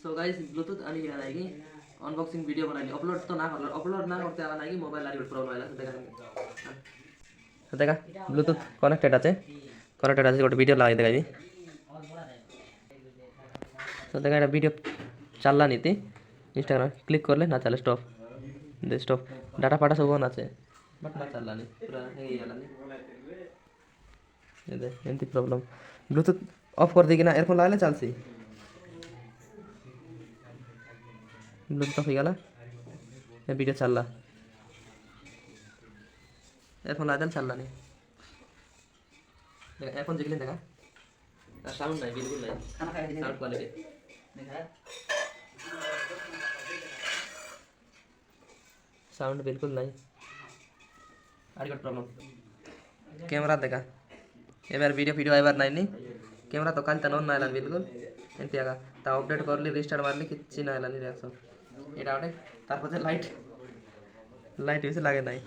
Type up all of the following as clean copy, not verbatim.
so guys Bluetooth आनी आएगी unboxing video बनाई अपलोड तो ना कर अपलोड ना करते आना आएगी मोबाइल आरी प्रॉब्लम आइला देखा ब्लूटूथ कनेक्टेड আছে গোটে ভিডিও লাগাই দেখাবি তো দেখা এটা ভিডিও চাললা নিতে ইনস্টাগ্রাম ক্লিক করলে না চলে স্টপ দে স্টপ ডাটা ফাটা सब অন আছে বাট না চাললানি পুরা হেই গেলানি ये दे एंती प्रॉब्लम ब्लूटूथ ऑफ कर देगी ना एयरफोन लगाले चलसी ब्लूटूथ ऑफ हो गया ये वीडियो चल रहा एयरफोन लगाते चल रहा नहीं देखा एयरफोन जिगले देखा साउंड नहीं बिल्कुल नहीं साउंड क्वालिटी देखा साउंड बिल्कुल नहीं आड़ी का प्रॉब्लम कैमरा देखा ये बार वीडियो आइबार नहीं कैमरा तो काल तन ना बिल्कुल एंती आगा ता अपडेट करली रिस्टार्ट मारली किछि ना आलानी रिएक्शन एटा ओटे तार पछे लाइट लाइट बेसी लागे নাই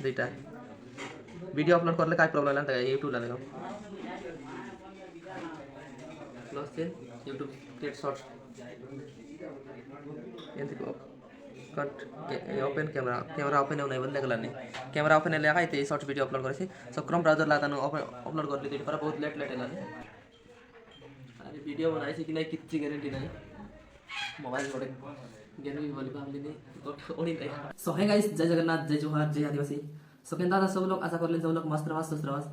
दुईटा वीडियो अपलोड करले काय प्रॉब्लम आला यूट्यूब ला देखो क्लोज से यूट्यूब क्रिएट शॉर्ट्स एंती को कट ओपन कैमरा ओपन होने बंद लगला नहीं कैमरा ओपन ले आइते शॉर्ट वीडियो अपलोड करेছি सो क्रोम ब्राउजर ला तानु अपलोड करली दिट पर बहुत लेट हेलानी अरे वीडियो बनाइছি कि नहीं किछि गारंटी नहीं मोबाइल गोटे गेम भी बोली भाबली नहीं ओडी नहीं सो हे गाइस जय जगन्नाथ जय जोहार जय आदिवासी सो केनता सब लोग आशा करले सब लोग मस्त रहस सुस्त रहस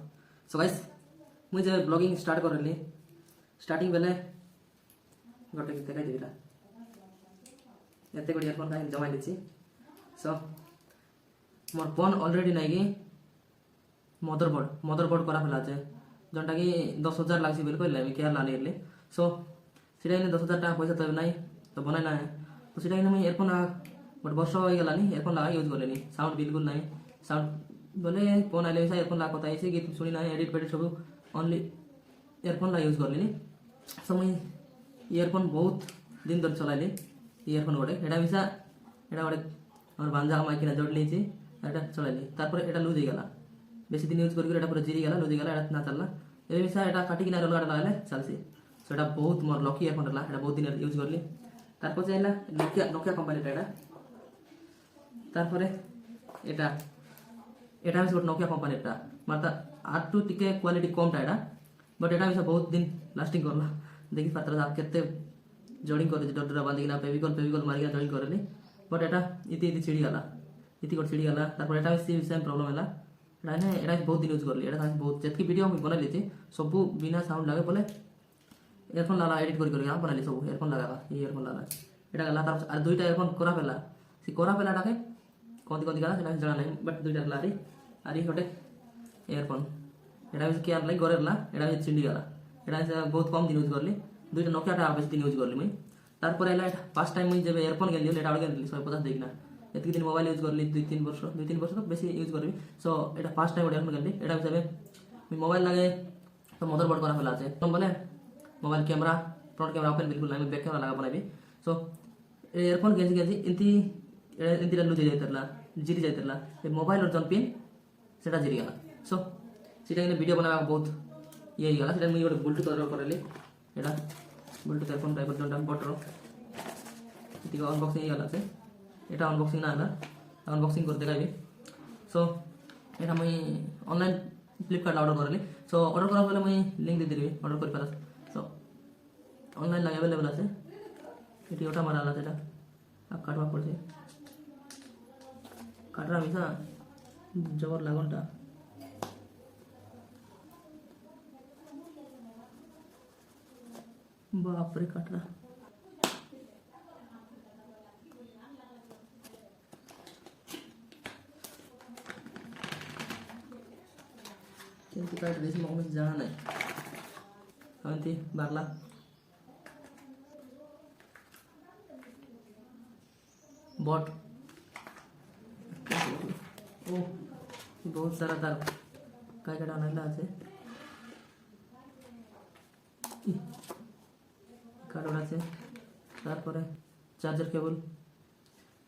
सो गाइस मुझे ब्लॉगिंग स्टार्ट करली स्टार्टिंग बेले गोटे गीत गाइ देला एते गोटे इयरफोन का जमा लेछि सो मोर फोन ऑलरेडी नहीं कि मदरबोर्ड करा फेला छे जोंटा कि 10,000 लागसी बिल्कुल ले मैं केयर लाने ले सो सीधा इन 10,000 टाका पैसा तो नहीं तो बनाई ना है तो सीधा इन मैं इयरफोन बट वर्ष हो गला नहीं इयरफोन लगा यूज करले नहीं साउंड बिल्कुल नहीं साउंड बोले फोन आले वैसा इयरफोन लगा बताई से गीत सुनी ना एडिट पेडिट सब ओनली इयरफोन ला यूज करले नहीं सो मैं इयरफोन बहुत दिन तक चलाइले इयरफोन गोटे एटा मिसा एटा गोटे हमर बांजा माइकिना जोड़ लेछि एटा चलाइले तारपर एटा लूज हो गला बेसी दिन यूज करके एटा पूरा जिरी गला लूज गला एटा ना चलला ए मिसा एटा काटी किना रोलगा लगाले चलसी सो एटा बहुत मोर लकी इयरफोन रला एटा बहुत दिन यूज करली तारपर जेला नोकिया कंपनी एटा तारपर एटा एटा मिसा नोकिया कंपनी एटा माता आटू टिके क्वालिटी कम टा एटा बट एटा मिसा बहुत दिन लास्टिंग करला देखि पात्र आप केते जॉइनिंग करे डडरा बांधी ना फेविकॉल मारी ना जॉइन करले बट एटा इति छिड़ी गला इति को छिड़ी गला तारपर एटा सेम प्रॉब्लम हला एटा बहुत दिन यूज करली एटा बहुत जेतकी वीडियो हम बना लेछि सब बिना साउंड लागे बोले इयरफोन लाला एडिट कर हम बना ले सब इयरफोन लगा इयरफोन लाला एटा गला तार और दुईटा इयरफोन करा पेला से करा पेला टाके कोंती गला सेटा जाना नहीं बट दुईटा लारी आरी होटे इयरफोन एटा के आनलाई गरेला एटा छिड़ी गला एटा बहुत कम दिन यूज करली दुईटा नोकिया टा बेसी दिन यूज करली मैं तारपर एला फर्स्ट टाइम मैं जब इयरफोन गेली एटा आगे गेली 150 देखना एतकी दिन मोबाइल यूज करली 2-3 वर्ष तक बेसी यूज करली सो एटा फर्स्ट टाइम इयरफोन गेली एटा हिसाब मैं मोबाइल लगे तो मदरबोर्ड करा फेला আছে तो बोले mobile camera front camera open बिल्कुल नहीं बैक कैमरा लगा बनाबी सो इयरफोन गेजी इंती लूज जाइतरला जिरी जाइतरला मोबाइल और जन पिन सेटा जिरी गला सो सेटा वीडियो बनाबा बहुत ये गला सेटा मैं गोटे ब्लूटूथ ऑर्डर करली एटा ब्लूटूथ इयरफोन टाइप जोंटा बटर इतिको अनबॉक्सिंग गला से एटा अनबॉक्सिंग ना हला अनबॉक्सिंग कर देखाबी सो एटा मैं ऑनलाइन फ्लिपकार्ट ऑर्डर करली सो ऑर्डर करा पहले मैं लिंक दे देबी ऑर्डर कर पाला सो ऑनलाइन अवेलेबल আছে এটি ওটা মারা আছে এটা আপ কাটবা পড়ছে কাটরা মিছা জবর লাগনটা बाप रे काटरा काट देश में जाना नहीं हंती बारला बॉट ओ बहुत सारा तार काय काय आनायला আছে কার্ড আছে তারপরে চার্জার কেবল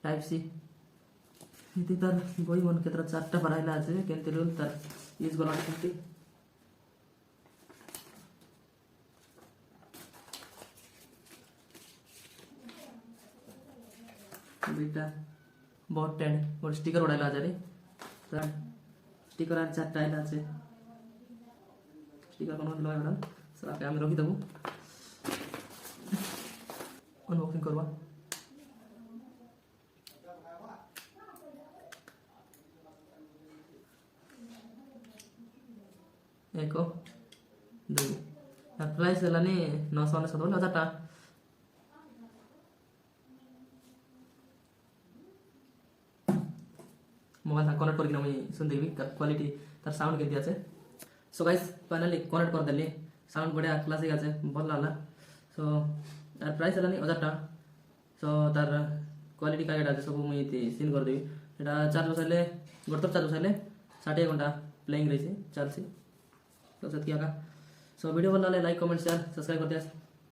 টাইপ সি इति तार बही मन केतरा चारटा बराइला আছে केनते रोल तार यूज गला केनते दुईटा बहुत टेन गोटे स्टिकर उड़ाइला आज स्टिकर आज 4टा आइला আছে स्टिकर कोन लगा मैडम सो आके हम रखी देबू अनबॉक्सिंग करवा एक दो प्राइस हेलानी 997 बोले 1000 टा मोबाइल कनेक्ट करके मुझे सुन देवी क्वालिटी तार साउंड के दिया सो गाइस फाइनली कनेक्ट कर देली साउंड बढ़िया क्लासिक আছে भल लागला सो तार प्राइस हेलानी 1000 टा सो तार क्वालिटी का गेटा सब मुझे सीन कर देवी एटा चार्ज बसाइले गोटे चार्ज बसाइले 60 घंटा प्लेइंग रही चलसी तो सत किया का सो वीडियो भल लाइक कमेंट शेयर सब्सक्राइब कर दिया